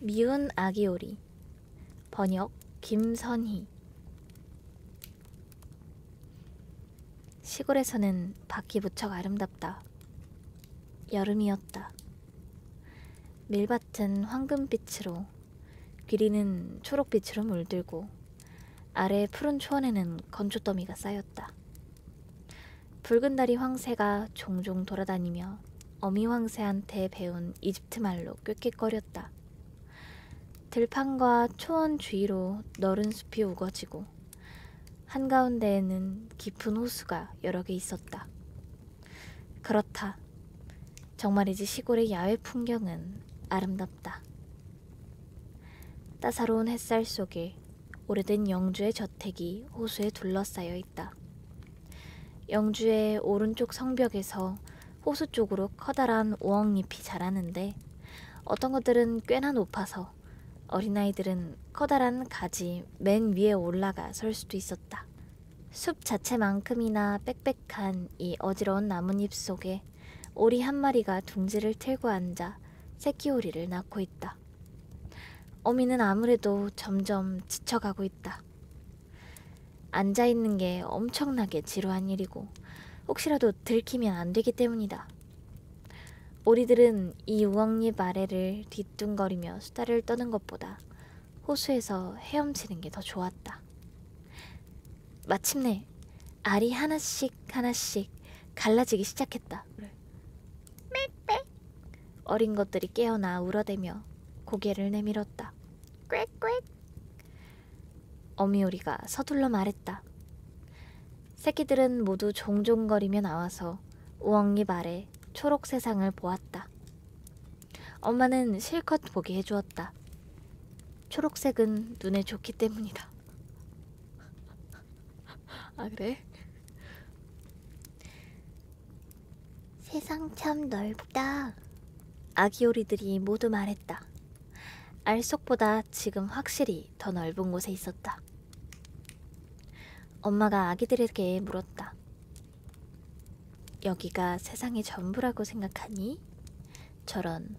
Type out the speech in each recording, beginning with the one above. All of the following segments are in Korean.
미운 아기오리. 번역 김선희. 시골에서는 밖이 무척 아름답다. 여름이었다. 밀밭은 황금빛으로, 귀리는 초록빛으로 물들고 아래 푸른 초원에는 건초더미가 쌓였다. 붉은 다리 황새가 종종 돌아다니며 어미 황새한테 배운 이집트 말로 꾀꾀거렸다. 들판과 초원 주위로 너른 숲이 우거지고 한가운데에는 깊은 호수가 여러 개 있었다. 그렇다. 정말이지 시골의 야외 풍경은 아름답다. 따사로운 햇살 속에 오래된 영주의 저택이 호수에 둘러싸여 있다. 영주의 오른쪽 성벽에서 호수 쪽으로 커다란 우엉잎이 자라는데 어떤 것들은 꽤나 높아서 어린아이들은 커다란 가지 맨 위에 올라가 설 수도 있었다. 숲 자체만큼이나 빽빽한 이 어지러운 나뭇잎 속에 오리 한 마리가 둥지를 틀고 앉아 새끼 오리를 낳고 있다. 어미는 아무래도 점점 지쳐가고 있다. 앉아있는 게 엄청나게 지루한 일이고 혹시라도 들키면 안 되기 때문이다. 오리들은 이 우엉잎 아래를 뒤뚱거리며 수다를 떠는 것보다 호수에서 헤엄치는 게 더 좋았다. 마침내 알이 하나씩 갈라지기 시작했다. 빽빽. 어린 것들이 깨어나 울어대며 고개를 내밀었다. 꽥꽥. 어미 오리가 서둘러 말했다. 새끼들은 모두 종종거리며 나와서 우엉잎 아래 초록 세상을 보았다. 엄마는 실컷 보게 해주었다. 초록색은 눈에 좋기 때문이다. 아, 그래? 세상 참 넓다. 아기 오리들이 모두 말했다. 알 속보다 지금 확실히 더 넓은 곳에 있었다. 엄마가 아기들에게 물었다. 여기가 세상의 전부라고 생각하니? 저런,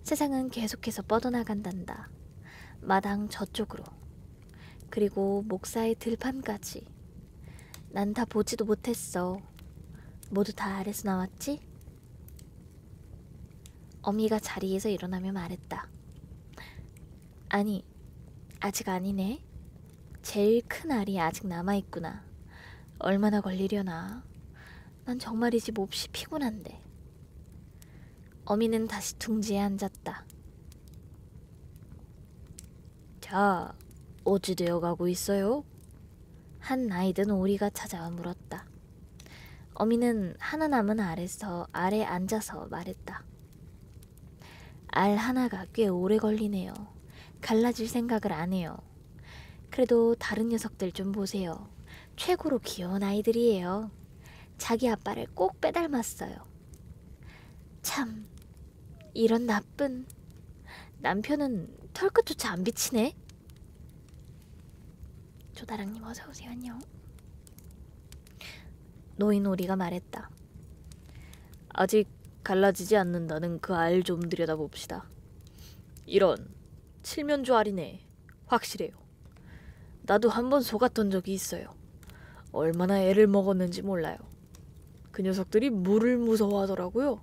세상은 계속해서 뻗어나간단다. 마당 저쪽으로. 그리고 목사의 들판까지. 난 다 보지도 못했어. 모두 다 아래서 나왔지? 어미가 자리에서 일어나며 말했다. 아니, 아직 아니네. 제일 큰 알이 아직 남아있구나. 얼마나 걸리려나. 난 정말이지 몹시 피곤한데. 어미는 다시 둥지에 앉았다. 자, 어찌 되어 가고 있어요? 한 나이든 오리가 찾아와 물었다. 어미는 하나 남은 알에서 아래 앉아서 말했다. 알 하나가 꽤 오래 걸리네요. 갈라질 생각을 안 해요. 그래도 다른 녀석들 좀 보세요. 최고로 귀여운 아이들이에요. 자기 아빠를 꼭 빼닮았어요. 참, 이런 나쁜 남편은 털끝조차 안 비치네. 조다랑님 어서오세요. 안녕. 노인오리가 말했다. 아직 갈라지지 않는다는 그 알 좀 들여다봅시다. 이런 칠면조 알이네. 확실해요. 나도 한번 속았던 적이 있어요. 얼마나 애를 먹었는지 몰라요. 그 녀석들이 물을 무서워하더라고요.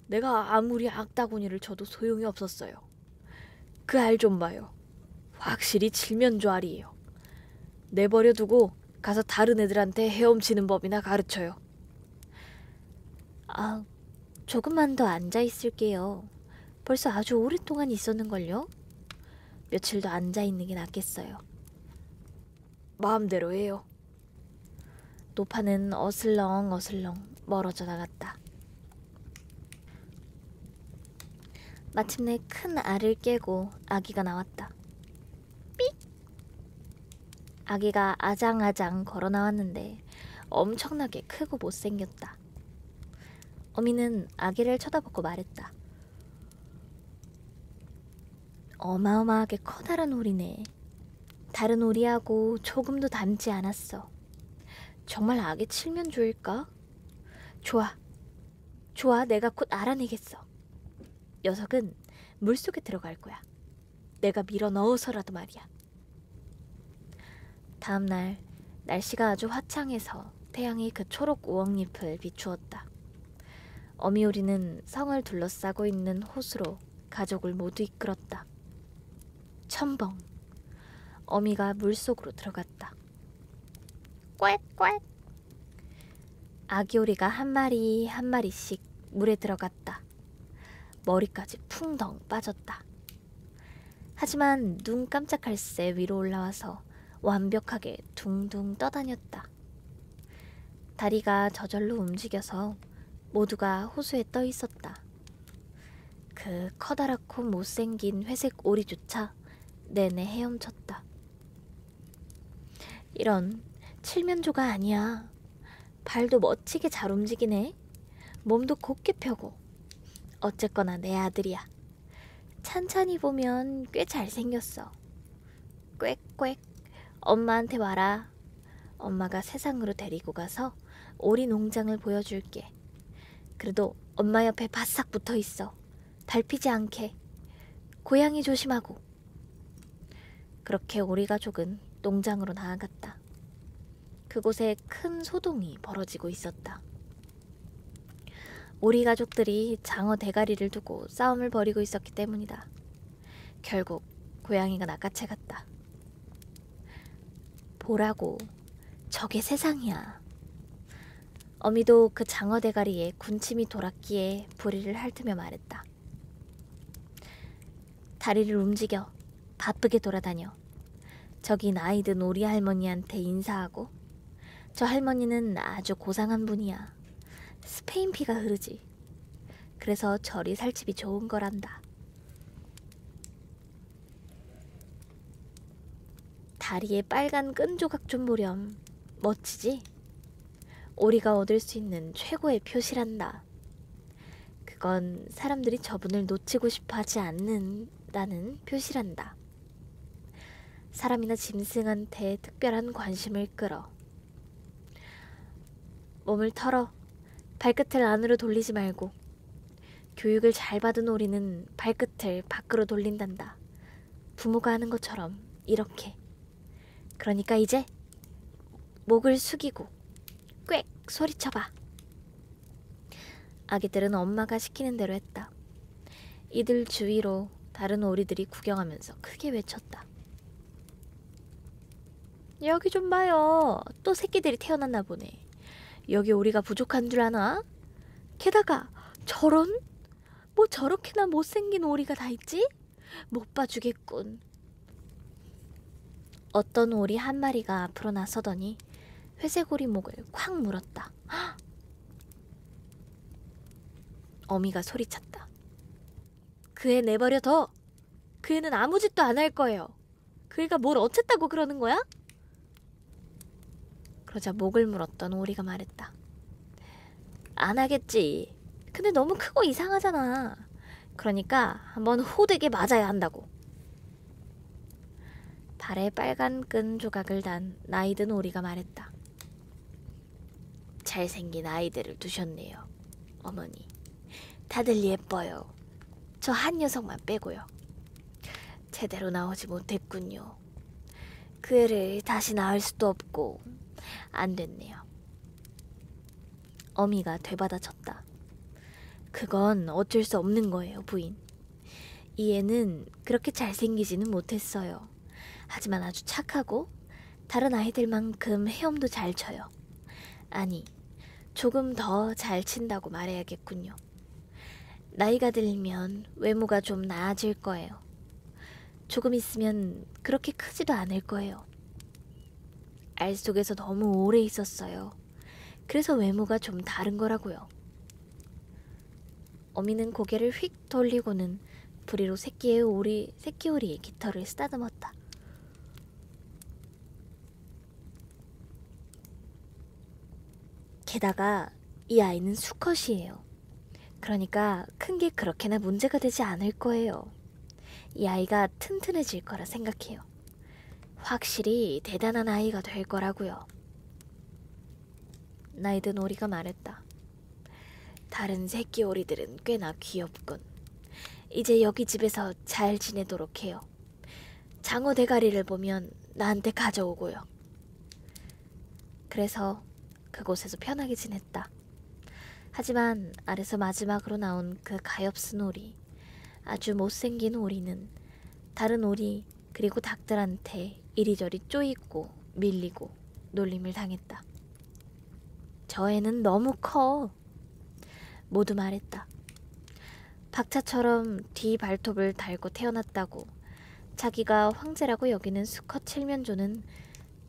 내가 아무리 악다구니를 쳐도 소용이 없었어요. 그 알 좀 봐요. 확실히 칠면조 알이에요. 내버려 두고 가서 다른 애들한테 헤엄치는 법이나 가르쳐요. 아, 조금만 더 앉아있을게요. 벌써 아주 오랫동안 있었는걸요? 며칠 더 앉아있는 게 낫겠어요. 마음대로 해요. 노파는 어슬렁 멀어져 나갔다. 마침내 큰 알을 깨고 아기가 나왔다. 삑! 아기가 아장아장 걸어 나왔는데 엄청나게 크고 못생겼다. 어미는 아기를 쳐다보고 말했다. 어마어마하게 커다란 오리네. 다른 오리하고 조금도 닮지 않았어. 정말 아기 칠면조일까? 좋아, 내가 곧 알아내겠어. 녀석은 물속에 들어갈 거야. 내가 밀어 넣어서라도 말이야. 다음 날 날씨가 아주 화창해서 태양이 그 초록 우엉잎을 비추었다. 어미오리는 성을 둘러싸고 있는 호수로 가족을 모두 이끌었다. 첨벙! 어미가 물속으로 들어갔다. 꽥꽥! 아기 오리가 한 마리 한 마리씩 물에 들어갔다. 머리까지 풍덩 빠졌다. 하지만 눈 깜짝할 새 위로 올라와서 완벽하게 둥둥 떠다녔다. 다리가 저절로 움직여서 모두가 호수에 떠 있었다. 그 커다랗고 못생긴 회색 오리조차 내내 헤엄쳤다. 이런, 칠면조가 아니야. 발도 멋지게 잘 움직이네. 몸도 곱게 펴고. 어쨌거나 내 아들이야. 찬찬히 보면 꽤 잘생겼어. 꽥꽥, 엄마한테 와라. 엄마가 세상으로 데리고 가서 오리 농장을 보여줄게. 그래도 엄마 옆에 바싹 붙어 있어. 밟히지 않게. 고양이 조심하고. 그렇게 오리 가족은 농장으로 나아갔다. 그곳에 큰 소동이 벌어지고 있었다. 오리 가족들이 장어 대가리를 두고 싸움을 벌이고 있었기 때문이다. 결국 고양이가 낚아채 갔다. 보라고, 저게 세상이야. 어미도 그 장어 대가리에 군침이 돌았기에 부리를 핥으며 말했다. 다리를 움직여, 바쁘게 돌아다녀. 저기 나이 든 오리 할머니한테 인사하고. 저 할머니는 아주 고상한 분이야. 스페인 피가 흐르지. 그래서 저리 살집이 좋은 거란다. 다리에 빨간 끈 조각 좀 보렴. 멋지지? 오리가 얻을 수 있는 최고의 표시란다. 그건 사람들이 저분을 놓치고 싶어 하지 않는다는 표시란다. 사람이나 짐승한테 특별한 관심을 끌어. 몸을 털어. 발끝을 안으로 돌리지 말고. 교육을 잘 받은 오리는 발끝을 밖으로 돌린단다. 부모가 하는 것처럼 이렇게. 그러니까 이제 목을 숙이고 꽥 소리쳐봐. 아기들은 엄마가 시키는 대로 했다. 이들 주위로 다른 오리들이 구경하면서 크게 외쳤다. 여기 좀 봐요. 또 새끼들이 태어났나 보네. 여기 오리가 부족한 줄 아나? 게다가 저런? 뭐 저렇게나 못생긴 오리가 다 있지? 못 봐주겠군. 어떤 오리 한 마리가 앞으로 나서더니 회색오리 목을 콱 물었다. 헉! 어미가 소리쳤다. 그 애 내버려 둬. 그 애는 아무 짓도 안 할 거예요. 그 애가 뭘 어쨌다고 그러는 거야? 그러자 목을 물었던 오리가 말했다. 안 하겠지. 근데 너무 크고 이상하잖아. 그러니까 한번 호되게 맞아야 한다고. 발에 빨간 끈 조각을 단 나이든 오리가 말했다. 잘생긴 아이들을 두셨네요, 어머니. 다들 예뻐요. 저 한 녀석만 빼고요. 제대로 나오지 못했군요. 그 애를 다시 낳을 수도 없고 안 됐네요. 어미가 되받아쳤다. 그건 어쩔 수 없는 거예요, 부인. 이 애는 그렇게 잘생기지는 못했어요. 하지만 아주 착하고 다른 아이들만큼 헤엄도 잘 쳐요. 아니, 조금 더 잘 친다고 말해야겠군요. 나이가 들면 외모가 좀 나아질 거예요. 조금 있으면 그렇게 크지도 않을 거예요. 알 속에서 너무 오래 있었어요. 그래서 외모가 좀 다른 거라고요. 어미는 고개를 휙 돌리고는 부리로 새끼 오리의 깃털을 쓰다듬었다. 게다가 이 아이는 수컷이에요. 그러니까 큰 게 그렇게나 문제가 되지 않을 거예요. 이 아이가 튼튼해질 거라 생각해요. 확실히 대단한 아이가 될 거라고요. 나이든 오리가 말했다. 다른 새끼 오리들은 꽤나 귀엽군. 이제 여기 집에서 잘 지내도록 해요. 장어 대가리를 보면 나한테 가져오고요. 그래서 그곳에서 편하게 지냈다. 하지만 알에서 마지막으로 나온 그 가엾은 오리, 아주 못생긴 오리는 다른 오리 그리고 닭들한테 이리저리 쪼이고 밀리고 놀림을 당했다. 저 애는 너무 커. 모두 말했다. 박차처럼 뒤 발톱을 달고 태어났다고 자기가 황제라고 여기는 수컷 칠면조는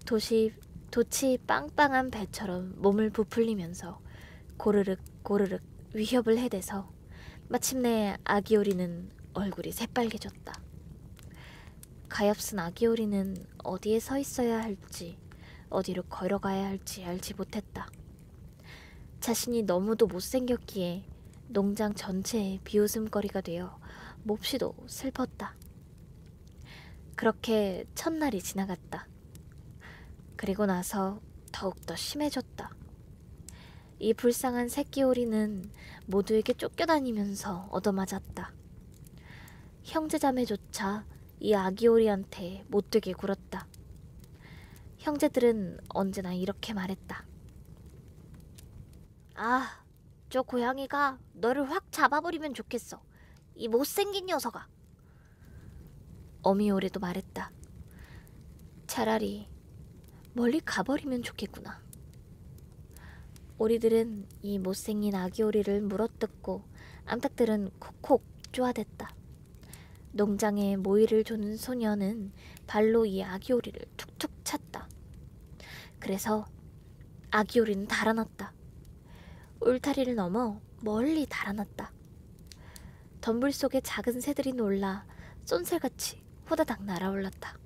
돛이 빵빵한 배처럼 몸을 부풀리면서 고르륵 고르륵 위협을 해대서 마침내 아기오리는 얼굴이 새빨개졌다. 가엾은 아기오리는 어디에 서 있어야 할지 어디로 걸어가야 할지 알지 못했다. 자신이 너무도 못생겼기에 농장 전체의 비웃음거리가 되어 몹시도 슬펐다. 그렇게 첫날이 지나갔다. 그리고 나서 더욱더 심해졌다. 이 불쌍한 새끼 오리는 모두에게 쫓겨다니면서 얻어맞았다. 형제자매조차 이 아기 오리한테 못되게 굴었다. 형제들은 언제나 이렇게 말했다. 아, 저 고양이가 너를 확 잡아버리면 좋겠어. 이 못생긴 녀석아. 어미 오리도 말했다. 차라리 멀리 가버리면 좋겠구나. 오리들은 이 못생긴 아기 오리를 물어뜯고 암탉들은 콕콕 쪼아댔다. 농장에 모이를 조는 소녀는 발로 이 아기 오리를 툭툭 찼다. 그래서 아기 오리는 달아났다. 울타리를 넘어 멀리 달아났다. 덤불 속에 작은 새들이 놀라 쏜살같이 후다닥 날아올랐다.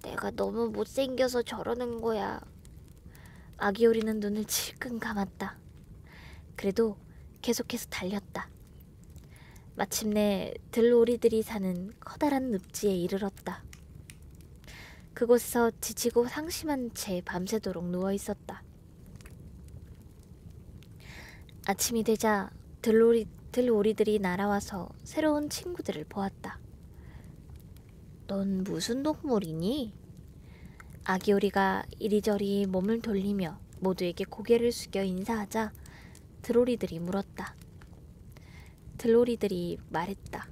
내가 너무 못생겨서 저러는 거야. 아기 오리는 눈을 질끈 감았다. 그래도 계속해서 달렸다. 마침내 들오리들이 사는 커다란 늪지에 이르렀다. 그곳에서 지치고 상심한 채 밤새도록 누워있었다. 아침이 되자 들오리들이 날아와서 새로운 친구들을 보았다. 넌 무슨 동물이니? 아기 오리가 이리저리 몸을 돌리며 모두에게 고개를 숙여 인사하자 들오리들이 물었다. 들오리들이 말했다.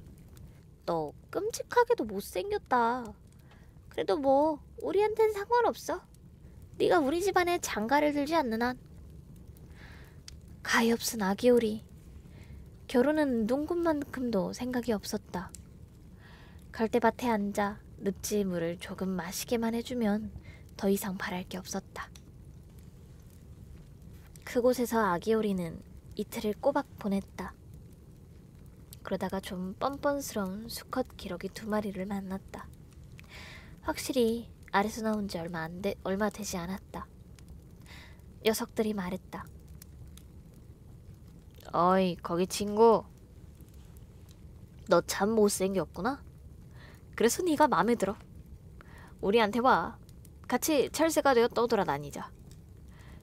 너 끔찍하게도 못생겼다. 그래도 뭐 우리한텐 상관없어. 네가 우리 집안에 장가를 들지 않는 한. 가엾은 아기 오리. 결혼은 눈꽃만큼도 생각이 없었다. 갈대밭에 앉아 늪지 물을 조금 마시게만 해주면 더 이상 바랄 게 없었다. 그곳에서 아기 오리는 이틀을 꼬박 보냈다. 그러다가 좀 뻔뻔스러운 수컷 기러기 2마리를 만났다. 확실히 알에서 나온 지 얼마 되지 않았다. 녀석들이 말했다. 어이, 거기 친구. 너 참 못생겼구나. 그래서 네가 마음에 들어. 우리한테 와. 같이 철새가 되어 떠돌아다니자.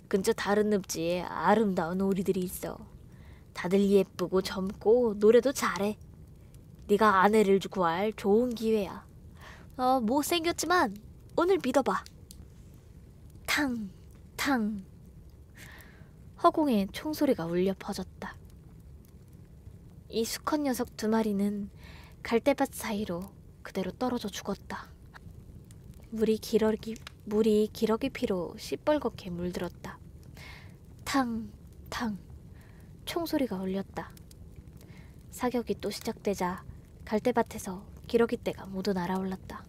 근처 다른 늪지에 아름다운 오리들이 있어. 다들 예쁘고 젊고 노래도 잘해. 네가 아내를 구할 좋은 기회야. 못생겼지만 오늘 믿어봐. 탕, 탕. 허공에 총소리가 울려 퍼졌다. 이 수컷 녀석 2마리는 갈대밭 사이로 그대로 떨어져 죽었다. 물이 기러기 피로 시뻘겋게 물들었다. 탕, 탕. 총소리가 울렸다. 사격이 또 시작되자 갈대밭에서 기러기 떼가 모두 날아올랐다.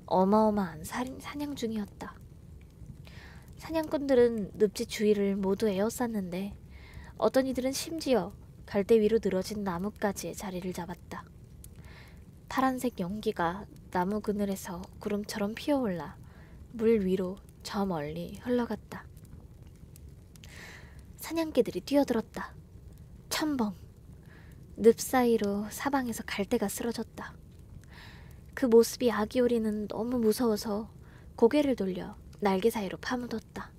어마어마한 사냥 중이었다. 사냥꾼들은 늪지 주위를 모두 에워쌌는데 어떤 이들은 심지어 갈대 위로 늘어진 나뭇가지에 자리를 잡았다. 파란색 연기가 나무 그늘에서 구름처럼 피어올라 물 위로 저 멀리 흘러갔다. 사냥개들이 뛰어들었다. 첨벙. 늪 사이로 사방에서 갈대가 쓰러졌다. 그 모습이 아기 오리는 너무 무서워서 고개를 돌려 날개 사이로 파묻었다.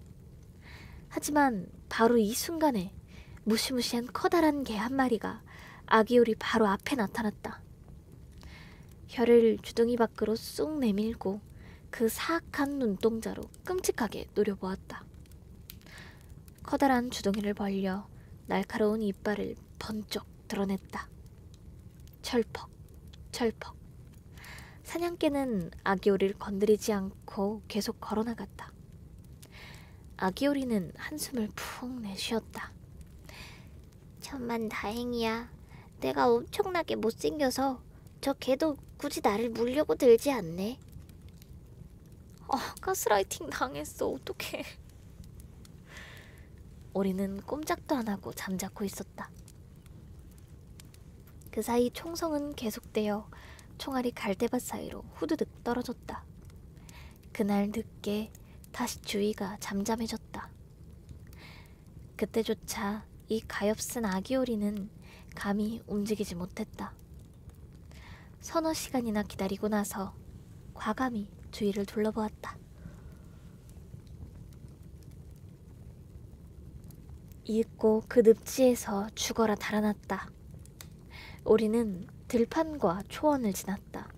하지만 바로 이 순간에 무시무시한 커다란 개 1마리가 아기 오리 바로 앞에 나타났다. 혀를 주둥이 밖으로 쑥 내밀고 그 사악한 눈동자로 끔찍하게 노려보았다. 커다란 주둥이를 벌려 날카로운 이빨을 번쩍 드러냈다. 철퍽, 철퍽. 사냥개는 아기오리를 건드리지 않고 계속 걸어나갔다. 아기오리는 한숨을 푹 내쉬었다. 천만 다행이야. 내가 엄청나게 못생겨서 저 개도 굳이 나를 물려고 들지 않네. 가스라이팅 당했어. 어떡해. 오리는 꼼짝도 안 하고 잠자코 있었다. 그 사이 총성은 계속되어 총알이 갈대밭 사이로 후두둑 떨어졌다. 그날 늦게 다시 주위가 잠잠해졌다. 그때조차 이 가엾은 아기오리는 감히 움직이지 못했다. 서너 시간이나 기다리고 나서 과감히 주위를 둘러보았다. 잊고 그 늪지에서 죽어라 달아났다. 오리는 들판과 초원을 지났다.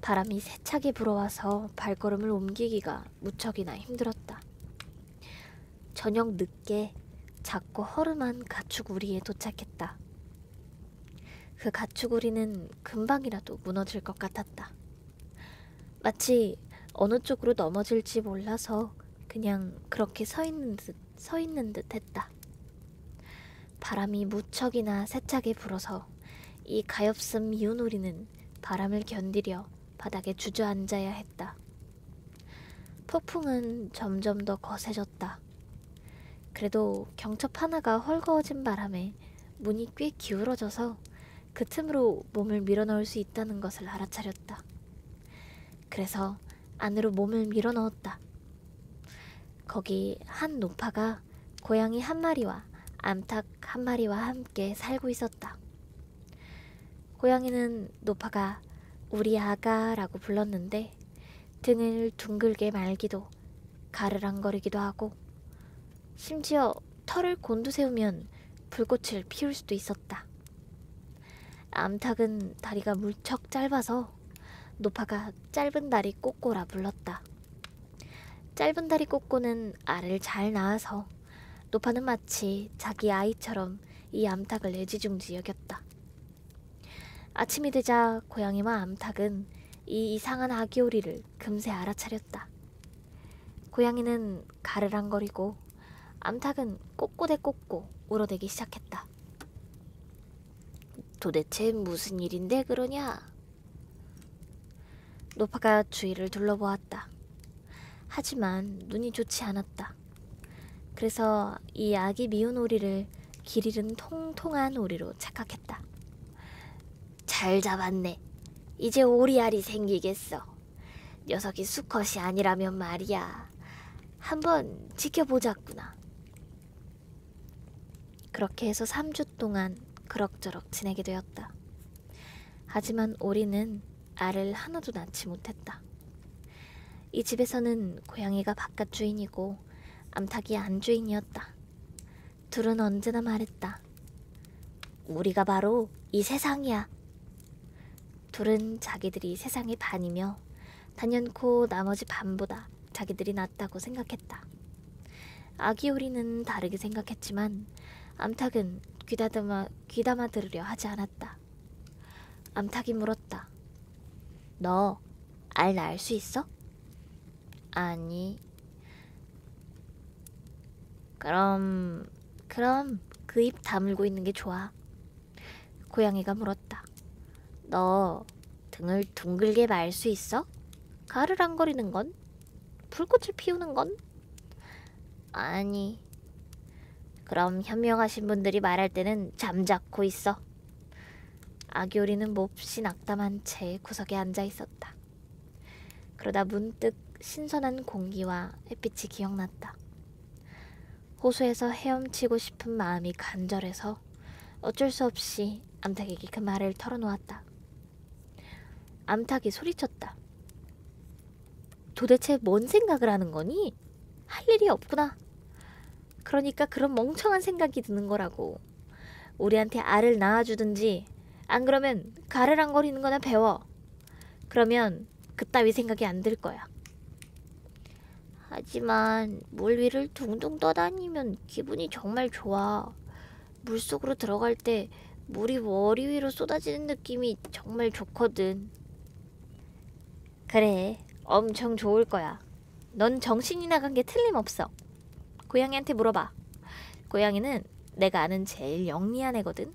바람이 세차게 불어와서 발걸음을 옮기기가 무척이나 힘들었다. 저녁 늦게 작고 허름한 가축우리에 도착했다. 그 가축우리는 금방이라도 무너질 것 같았다. 마치 어느 쪽으로 넘어질지 몰라서 그냥 그렇게 서 있는 듯 했다. 바람이 무척이나 세차게 불어서 이 가엾은 미운 오리는 바람을 견디려 바닥에 주저앉아야 했다. 폭풍은 점점 더 거세졌다. 그래도 경첩 하나가 헐거워진 바람에 문이 꽤 기울어져서 그 틈으로 몸을 밀어넣을 수 있다는 것을 알아차렸다. 그래서 안으로 몸을 밀어넣었다. 거기 한 노파가 고양이 한 마리와 암탉 한 마리와 함께 살고 있었다. 고양이는 노파가 우리 아가라고 불렀는데 등을 둥글게 말기도 가르랑거리기도 하고 심지어 털을 곤두세우면 불꽃을 피울 수도 있었다. 암탉은 다리가 물척 짧아서 노파가 짧은 다리 꼬꼬라 불렀다. 짧은 다리 꼬꼬는 알을 잘 낳아서 노파는 마치 자기 아이처럼 이 암탉을 애지중지 여겼다. 아침이 되자 고양이와 암탉은 이 이상한 아기오리를 금세 알아차렸다. 고양이는 가르랑거리고 암탉은 꼬꼬대 꼬꼬 울어대기 시작했다. 도대체 무슨 일인데 그러냐? 노파가 주위를 둘러보았다. 하지만 눈이 좋지 않았다. 그래서 이 아기 미운 오리를 길 잃은 통통한 오리로 착각했다. 잘 잡았네. 이제 오리알이 생기겠어. 녀석이 수컷이 아니라면 말이야. 한번 지켜보자꾸나. 그렇게 해서 3주 동안 그럭저럭 지내게 되었다. 하지만 오리는 알을 하나도 낳지 못했다. 이 집에서는 고양이가 바깥 주인이고 암탉이 안 주인이었다. 둘은 언제나 말했다. 우리가 바로 이 세상이야. 둘은 자기들이 세상의 반이며 단연코 나머지 반보다 자기들이 낫다고 생각했다. 아기 오리는 다르게 생각했지만 암탉은 귀담아 들으려 하지 않았다. 암탉이 물었다. 너 알 낳을 수 있어? 아니. 그럼 그 입 다물고 있는 게 좋아. 고양이가 물었다. 너 등을 둥글게 말 수 있어? 가르랑거리는 건? 불꽃을 피우는 건? 아니. 그럼 현명하신 분들이 말할 때는 잠자코 있어. 아기오리는 몹시 낙담한 채 구석에 앉아 있었다. 그러다 문득 신선한 공기와 햇빛이 기억났다. 호수에서 헤엄치고 싶은 마음이 간절해서 어쩔 수 없이 암탉에게 그 말을 털어놓았다. 암탉이 소리쳤다. 도대체 뭔 생각을 하는 거니? 할 일이 없구나. 그러니까 그런 멍청한 생각이 드는 거라고. 우리한테 알을 낳아주든지 안 그러면 가르랑거리는 거나 배워. 그러면 그따위 생각이 안 들 거야. 하지만 물 위를 둥둥 떠다니면 기분이 정말 좋아. 물속으로 들어갈 때 물이 머리 위로 쏟아지는 느낌이 정말 좋거든. 그래, 엄청 좋을 거야. 넌 정신이 나간 게 틀림없어. 고양이한테 물어봐. 고양이는 내가 아는 제일 영리한 애거든.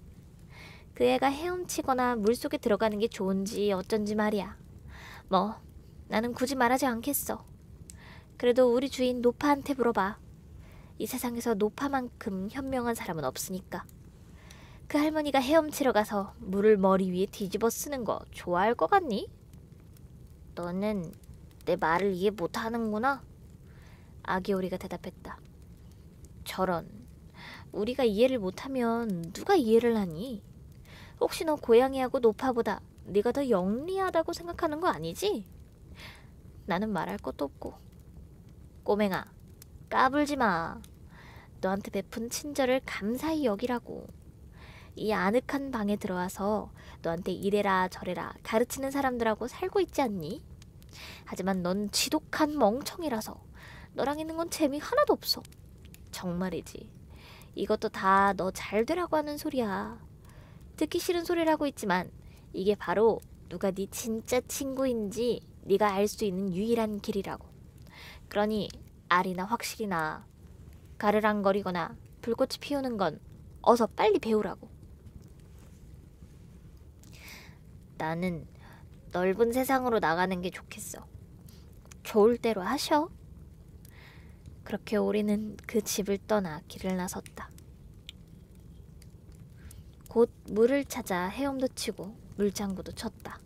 그 애가 헤엄치거나 물속에 들어가는 게 좋은지 어쩐지 말이야. 뭐 나는 굳이 말하지 않겠어. 그래도 우리 주인 노파한테 물어봐. 이 세상에서 노파만큼 현명한 사람은 없으니까. 그 할머니가 헤엄치러 가서 물을 머리 위에 뒤집어 쓰는 거 좋아할 것 같니? 너는 내 말을 이해 못하는구나. 아기 오리가 대답했다. 저런, 우리가 이해를 못하면 누가 이해를 하니? 혹시 너 고양이하고 노파보다 네가 더 영리하다고 생각하는 거 아니지? 나는 말할 것도 없고. 꼬맹아, 까불지 마. 너한테 베푼 친절을 감사히 여기라고. 이 아늑한 방에 들어와서 너한테 이래라 저래라 가르치는 사람들하고 살고 있지 않니? 하지만 넌 지독한 멍청이라서 너랑 있는 건 재미 하나도 없어. 정말이지. 이것도 다 너 잘 되라고 하는 소리야. 듣기 싫은 소리라고 있지만 이게 바로 누가 네 진짜 친구인지 네가 알 수 있는 유일한 길이라고. 그러니 알이나 확실히나 가르랑거리거나 불꽃이 피우는 건 어서 빨리 배우라고. 나는 넓은 세상으로 나가는 게 좋겠어. 좋을 대로 하셔. 그렇게 오리는 그 집을 떠나 길을 나섰다. 곧 물을 찾아 헤엄도 치고 물장구도 쳤다.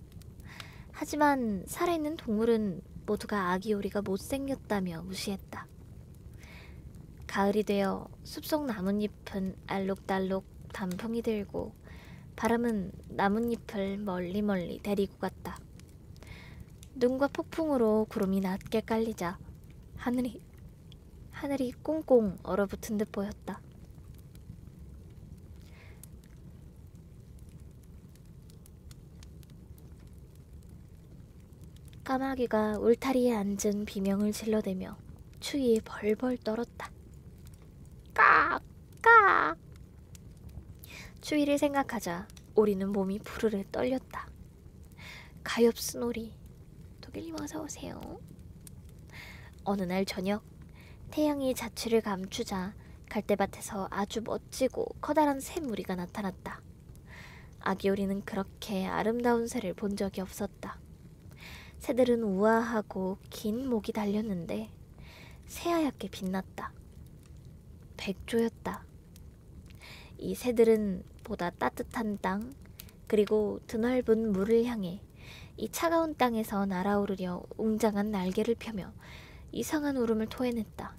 하지만 살아있는 동물은 모두가 아기 오리가 못생겼다며 무시했다. 가을이 되어 숲속 나뭇잎은 알록달록 단풍이 들고 바람은 나뭇잎을 멀리 데리고 갔다. 눈과 폭풍으로 구름이 낮게 깔리자 하늘이 꽁꽁 얼어붙은 듯 보였다. 까마귀가 울타리에 앉은 비명을 질러대며 추위에 벌벌 떨었다. 깍! 깍! 추위를 생각하자 오리는 몸이 부르르 떨렸다. 가엾은 오리, 독일님 어서 오세요. 어느 날 저녁, 태양이 자취를 감추자 갈대밭에서 아주 멋지고 커다란 새 무리가 나타났다. 아기 오리는 그렇게 아름다운 새를 본 적이 없었다. 새들은 우아하고 긴 목이 달렸는데 새하얗게 빛났다. 백조였다. 이 새들은 보다 따뜻한 땅, 그리고 드넓은 물을 향해 이 차가운 땅에서 날아오르려 웅장한 날개를 펴며 이상한 울음을 토해냈다.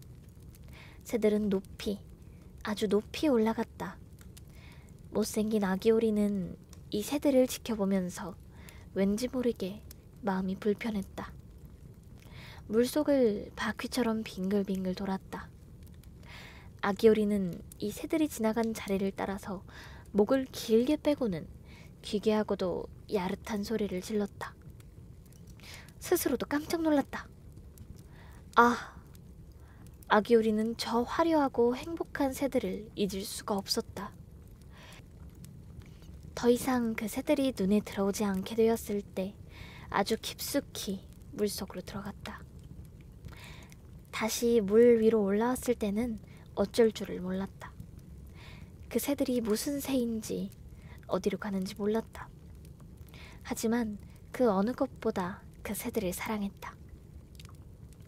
새들은 아주 높이 올라갔다. 못생긴 아기 오리는 이 새들을 지켜보면서 왠지 모르게 마음이 불편했다. 물속을 바퀴처럼 빙글빙글 돌았다. 아기 오리는 이 새들이 지나간 자리를 따라서 목을 길게 빼고는 기괴하고도 야릇한 소리를 질렀다. 스스로도 깜짝 놀랐다. 아기 오리는 저 화려하고 행복한 새들을 잊을 수가 없었다. 더 이상 그 새들이 눈에 들어오지 않게 되었을 때 아주 깊숙이 물속으로 들어갔다. 다시 물 위로 올라왔을 때는 어쩔 줄을 몰랐다. 그 새들이 무슨 새인지 어디로 가는지 몰랐다. 하지만 그 어느 것보다 그 새들을 사랑했다.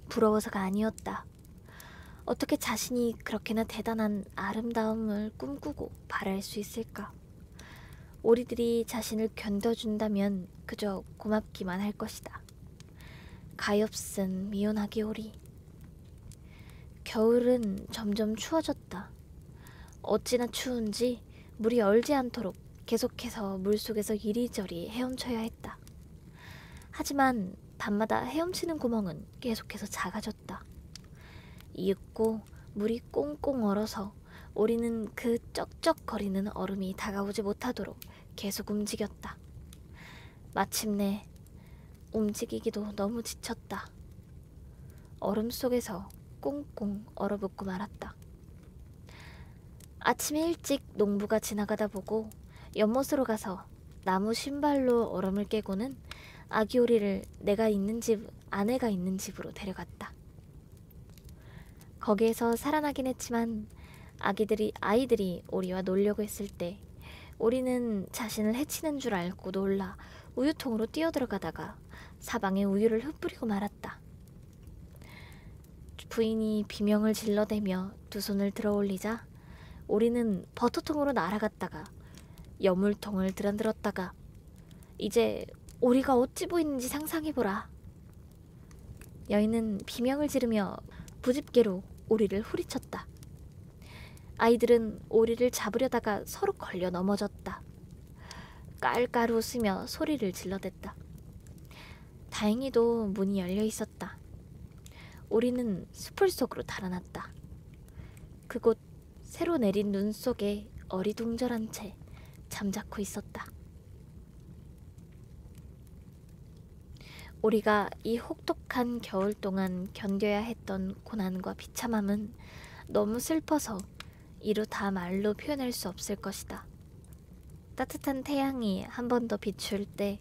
부러워서가 아니었다. 어떻게 자신이 그렇게나 대단한 아름다움을 꿈꾸고 바랄 수 있을까? 오리들이 자신을 견뎌준다면 그저 고맙기만 할 것이다. 가엾은 미운 아기 오리. 겨울은 점점 추워졌다. 어찌나 추운지 물이 얼지 않도록 계속해서 물속에서 이리저리 헤엄쳐야 했다. 하지만 밤마다 헤엄치는 구멍은 계속해서 작아졌다. 이윽고 물이 꽁꽁 얼어서 오리는 그 쩍쩍거리는 얼음이 다가오지 못하도록 계속 움직였다. 마침내 움직이기도 너무 지쳤다. 얼음 속에서 꽁꽁 얼어붙고 말았다. 아침에 일찍 농부가 지나가다 보고 연못으로 가서 나무 신발로 얼음을 깨고는 아기 오리를 아내가 있는 집으로 데려갔다. 거기에서 살아나긴 했지만 아이들이 오리와 놀려고 했을 때 오리는 자신을 해치는 줄 알고 놀라 우유통으로 뛰어들어가다가 사방에 우유를 흩뿌리고 말았다. 부인이 비명을 질러대며 두 손을 들어올리자 오리는 버터통으로 날아갔다가 여물통을 들어들었다가 이제 오리가 어찌 보이는지 상상해보라. 여인은 비명을 지르며 부집개로 오리를 후리쳤다. 아이들은 오리를 잡으려다가 서로 걸려 넘어졌다. 깔깔 웃으며 소리를 질러댔다. 다행히도 문이 열려 있었다. 오리는 수풀 속으로 달아났다. 그곳 새로 내린 눈 속에 어리둥절한 채 잠자코 있었다. 오리가 이 혹독한 겨울 동안 견뎌야 했던 고난과 비참함은 너무 슬퍼서 이루 다 말로 표현할 수 없을 것이다. 따뜻한 태양이 한 번 더 비출 때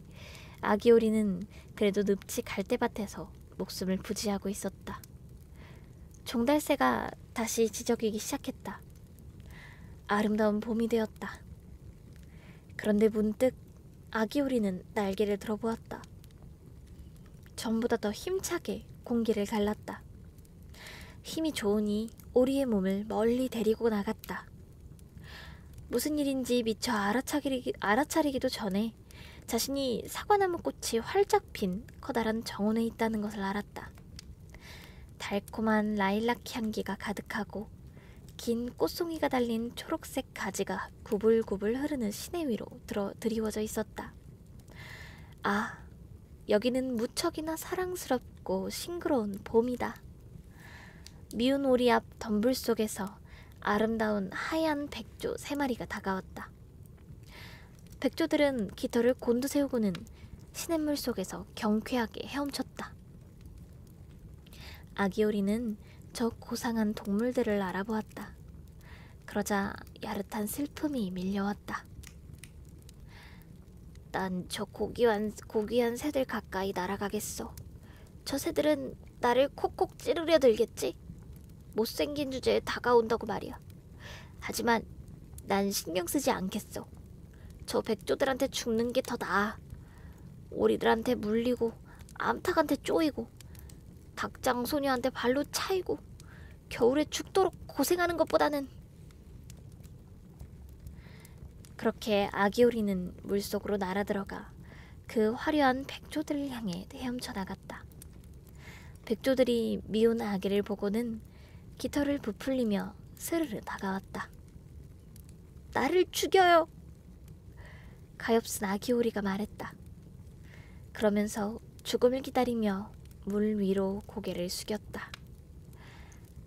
아기 오리는 그래도 늪지 갈대밭에서 목숨을 부지하고 있었다. 종달새가 다시 지저귀기 시작했다. 아름다운 봄이 되었다. 그런데 문득 아기 오리는 날개를 들어보았다. 전보다 더 힘차게 공기를 갈랐다. 힘이 좋으니 오리의 몸을 멀리 데리고 나갔다. 무슨 일인지 미처 알아차리기도 전에 자신이 사과나무 꽃이 활짝 핀 커다란 정원에 있다는 것을 알았다. 달콤한 라일락 향기가 가득하고 긴 꽃송이가 달린 초록색 가지가 구불구불 흐르는 시내 위로 드리워져 있었다. 아, 여기는 무척이나 사랑스럽고 싱그러운 봄이다. 미운 오리 앞 덤불 속에서 아름다운 하얀 백조 3마리가 다가왔다. 백조들은 깃털을 곤두세우고는 시냇물 속에서 경쾌하게 헤엄쳤다. 아기 오리는 저 고상한 동물들을 알아보았다. 그러자 야릇한 슬픔이 밀려왔다. 난 저 고귀한 새들 가까이 날아가겠어. 저 새들은 나를 콕콕 찌르려 들겠지? 못생긴 주제에 다가온다고 말이야. 하지만 난 신경 쓰지 않겠어. 저 백조들한테 죽는 게 더 나아. 오리들한테 물리고 암탉한테 쪼이고 닭장 소녀한테 발로 차이고 겨울에 죽도록 고생하는 것보다는. 그렇게 아기 오리는 물속으로 날아들어가 그 화려한 백조들을 향해 헤엄쳐 나갔다. 백조들이 미운 아기를 보고는 깃털을 부풀리며 스르르 다가왔다. 나를 죽여요! 가엾은 아기 오리가 말했다. 그러면서 죽음을 기다리며 물 위로 고개를 숙였다.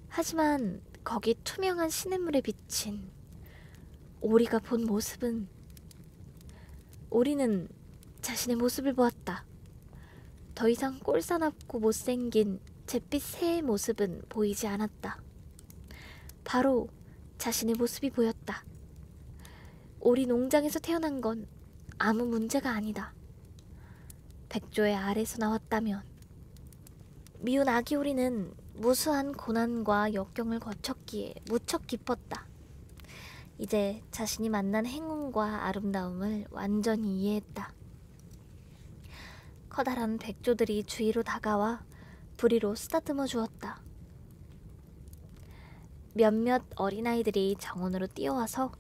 하지만 거기 투명한 시냇물에 비친 오리가 본 모습은, 오리는 자신의 모습을 보았다. 더 이상 꼴사납고 못생긴 잿빛 새의 모습은 보이지 않았다. 바로 자신의 모습이 보였다. 오리 농장에서 태어난 건 아무 문제가 아니다. 백조의 알에서 나왔다면. 미운 아기 오리는 무수한 고난과 역경을 거쳤기에 무척 기뻤다. 이제 자신이 만난 행운과 아름다움을 완전히 이해했다. 커다란 백조들이 주위로 다가와 부리로 쓰다듬어 주었다. 몇몇 어린아이들이 정원으로 뛰어와서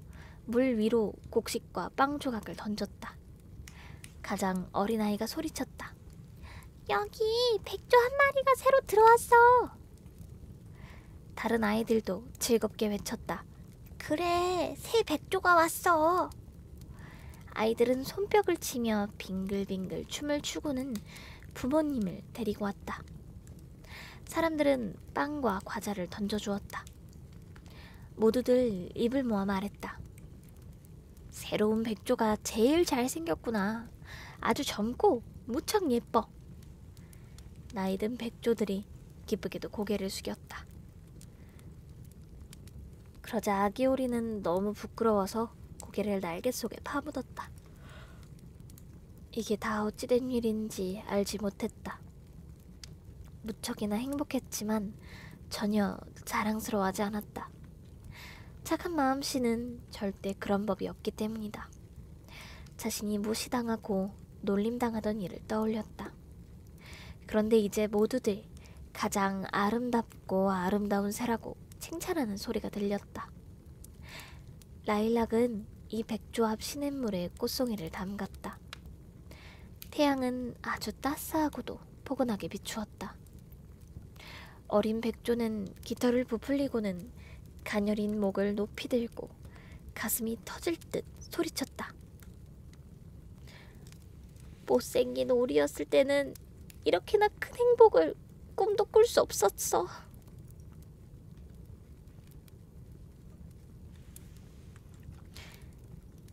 물 위로 곡식과 빵 조각을 던졌다. 가장 어린아이가 소리쳤다. 여기 백조 한 마리가 새로 들어왔어. 다른 아이들도 즐겁게 외쳤다. 그래, 새 백조가 왔어. 아이들은 손뼉을 치며 빙글빙글 춤을 추고는 부모님을 데리고 왔다. 사람들은 빵과 과자를 던져주었다. 모두들 입을 모아 말했다. 새로운 백조가 제일 잘생겼구나. 아주 젊고 무척 예뻐. 나이든 백조들이 기쁘게도 고개를 숙였다. 그러자 아기 오리는 너무 부끄러워서 고개를 날개 속에 파묻었다. 이게 다 어찌된 일인지 알지 못했다. 무척이나 행복했지만 전혀 자랑스러워하지 않았다. 착한 마음씨는 절대 그런 법이 없기 때문이다. 자신이 무시당하고 놀림당하던 일을 떠올렸다. 그런데 이제 모두들 가장 아름답고 아름다운 새라고 칭찬하는 소리가 들렸다. 라일락은 이 백조 앞 시냇물에 꽃송이를 담갔다. 태양은 아주 따스하고도 포근하게 비추었다. 어린 백조는 깃털을 부풀리고는 가녀린 목을 높이 들고 가슴이 터질 듯 소리쳤다. 못생긴 오리였을 때는 이렇게나 큰 행복을 꿈도 꿀 수 없었어.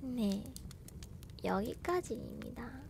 네, 여기까지입니다.